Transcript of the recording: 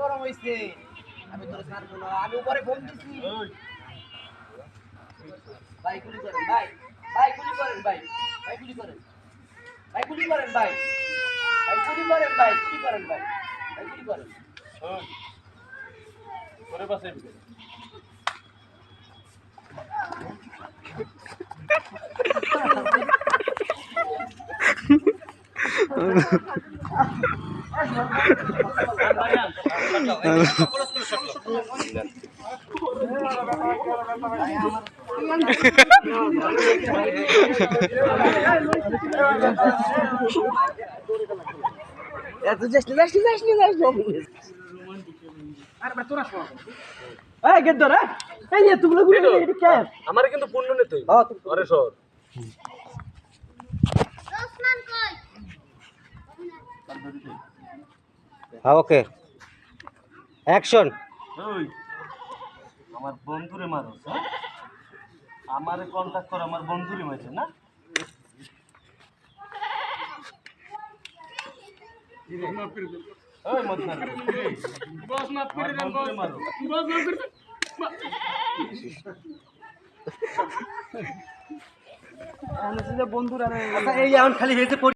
গরম হইছে আমি তোরে ছাড়বো না আমি উপরে ফোন দিছি ভাই গুলি করেন ভাই ভাই গুলি করেন ভাই ভাই গুলি করেন ভাই গুলি করেন ভাই ভাই গুলি করেন ভাই গুলি করেন ভাই ভাই গুলি করেন ওই করে বাসে এত যাসনি আরে ভাই তোরা শোন এই গেট ধর এই যে তুমি গুলি এটা কে আমার কিন্তু পূর্ণ নিতে আরে সর ওসমান কই হ্যাঁ ওকে অ্যাকশন ওই আমার বন্ধুরে মারো হ্যাঁ আমারে কন্টাক্ট কর আমার বন্ধুরে মারছে না ওই মত না বস না ফিরে দেন বস মারো বস না ফিরে বন্ধুরা এই এখন খালি হয়েছে